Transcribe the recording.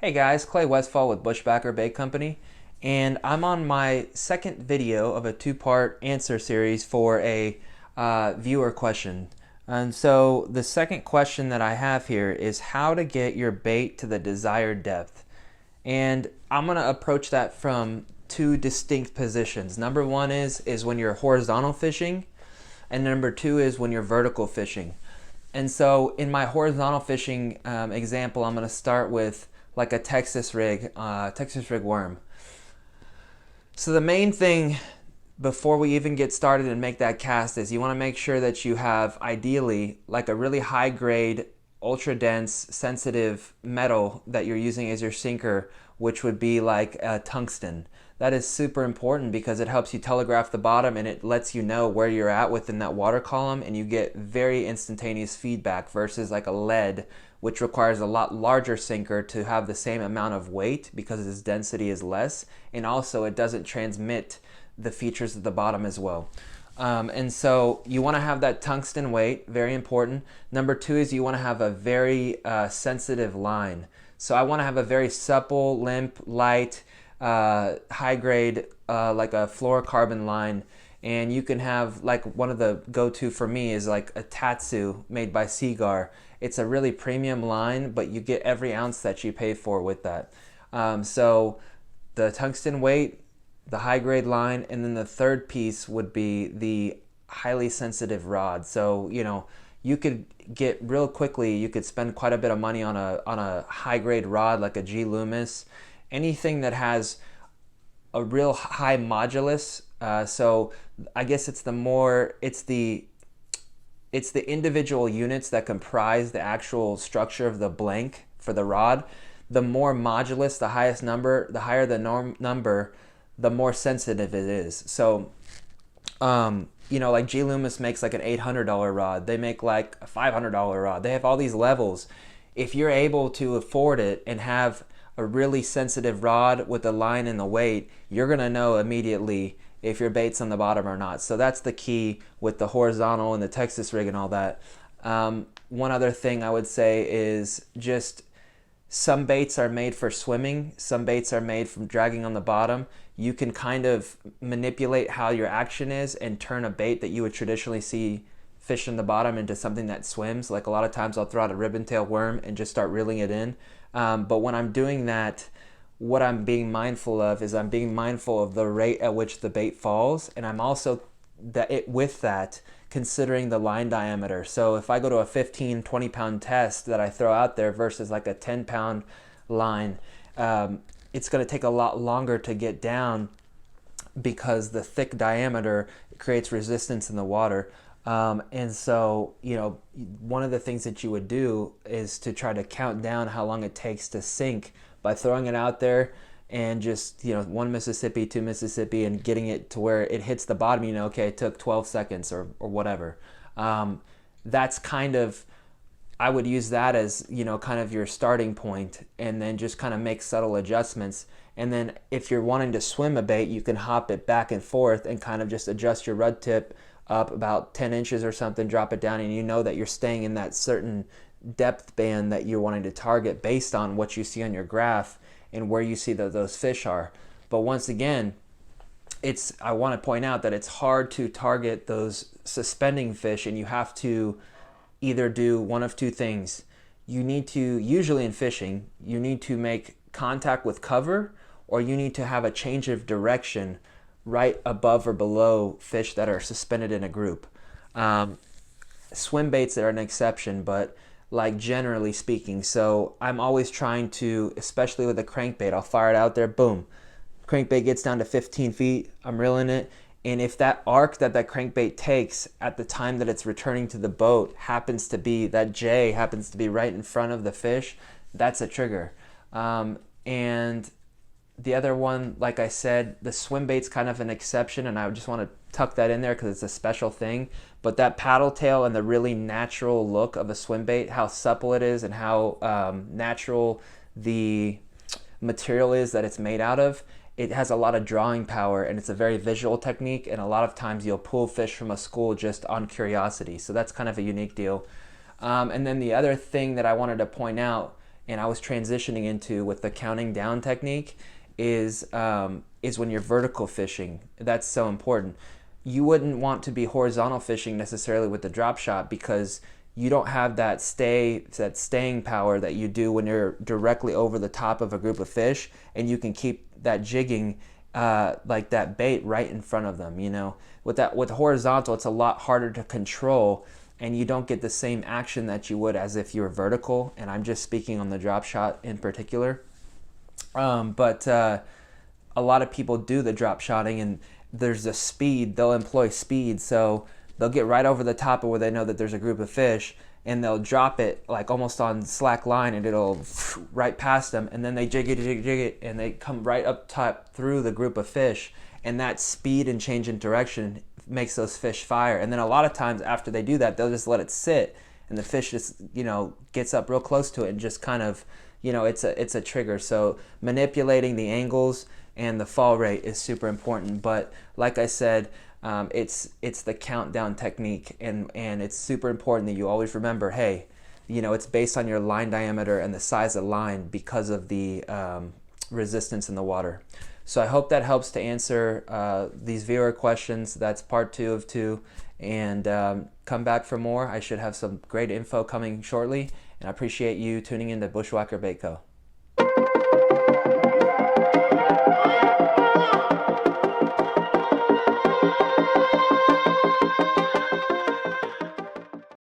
Hey guys, Clay Westfall with Bushbacker Bait Company, and I'm on my second video of a two-part answer series for a viewer question. And so the second question that I have here is how to get your bait to the desired depth. And I'm going to approach that from two distinct positions. Number one is when you're horizontal fishing, and number two is when you're vertical fishing. And so in my horizontal fishing example, I'm going to start with like a Texas rig worm. So the main thing before we even get started and make that cast is you want to make sure that you have ideally like a really high grade, ultra dense, sensitive metal that you're using as your sinker, which would be like a tungsten. That is super important because it helps you telegraph the bottom and it lets you know where you're at within that water column, and you get very instantaneous feedback versus like a lead, which requires a lot larger sinker to have the same amount of weight because its density is less, and also it doesn't transmit the features of the bottom as well. And so you want to have that tungsten weight, very important. Number two is you want to have a very sensitive line. So I want to have a very supple, limp, light, high grade, like a fluorocarbon line. And you can have like one of the go-to for me is like a Tatsu made by Seagar. It's a really premium line, but you get every ounce that you pay for with that. So the tungsten weight, the high grade line, and then the third piece would be the highly sensitive rod. So you could get real quickly, you could spend quite a bit of money on a high grade rod like a G Loomis, anything that has a real high modulus. So I guess it's the individual units that comprise the actual structure of the blank for the rod. The more modulus, the highest number, the higher the number, the more sensitive it is. So, like G Loomis makes like an $800 rod. They make like a $500 rod. They have all these levels. If you're able to afford it and have a really sensitive rod with the line and the weight, you're gonna know immediately if your bait's on the bottom or not. So that's the key with the horizontal and the Texas rig and all that. One other thing I would say is just some baits are made for swimming, some baits are made from dragging on the bottom. You can kind of manipulate how your action is and turn a bait that you would traditionally see fish in the bottom into something that swims. Like a lot of times I'll throw out a ribbon-tailed worm and just start reeling it in. But when I'm doing that, what I'm being mindful of is I'm being mindful of the rate at which the bait falls, and I'm also with that considering the line diameter. So if I go to a 15, 20 pound test that I throw out there versus like a 10-pound line, it's going to take a lot longer to get down because the thick diameter creates resistance in the water. And so, one of the things that you would do is to try to count down how long it takes to sink by throwing it out there and just, 1 Mississippi, 2 Mississippi, and getting it to where it hits the bottom, okay, it took 12 seconds or whatever. That's kind of, I would use that as, kind of your starting point, and then just kind of make subtle adjustments. And then if you're wanting to swim a bait, you can hop it back and forth and kind of just adjust your rud tip up about 10 inches or something, drop it down, and you know that you're staying in that certain depth band that you're wanting to target based on what you see on your graph and where you see that those fish are. But once again, I want to point out that it's hard to target those suspending fish, and you have to either do one of two things. You need to, usually in fishing, you need to make contact with cover, or you need to have a change of direction right above or below fish that are suspended in a group. Swim baits are an exception, but like generally speaking. So I'm always trying to, especially with a crankbait, I'll fire it out there, boom. Crankbait gets down to 15 feet, I'm reeling it. And if that arc that crankbait takes at the time that it's returning to the boat happens to be, that J happens to be right in front of the fish, that's a trigger. And the other one, like I said, the swim bait's kind of an exception, and I just want to tuck that in there because it's a special thing. But that paddle tail and the really natural look of a swim bait, how supple it is and how natural the material is that it's made out of, it has a lot of drawing power, and it's a very visual technique, and a lot of times you'll pull fish from a school just on curiosity. So that's kind of a unique deal. And then the other thing that I wanted to point out and I was transitioning into with the counting down technique is when you're vertical fishing. That's so important. You wouldn't want to be horizontal fishing necessarily with the drop shot because you don't have that staying power that you do when you're directly over the top of a group of fish, and you can keep that jigging like that bait right in front of them. You know, with horizontal, it's a lot harder to control, and you don't get the same action that you would as if you were vertical. And I'm just speaking on the drop shot in particular. But a lot of people do the drop shotting, and there's a speed. They'll employ speed, so they'll get right over the top of where they know that there's a group of fish, and they'll drop it like almost on slack line, and it'll right past them, and then they jig it, and they come right up top through the group of fish, and that speed and change in direction makes those fish fire. And then a lot of times after they do that, they'll just let it sit, and the fish just, you know, gets up real close to it and just kind of, you know, it's a trigger. So manipulating the angles and the fall rate is super important. But like I said, it's the countdown technique, and it's super important that you always remember, hey, you know, it's based on your line diameter and the size of the line because of the resistance in the water. So I hope that helps to answer these viewer questions. That's part 2 of 2, and come back for more. I should have some great info coming shortly, and I appreciate you tuning in to Bushwhacker Bait Co.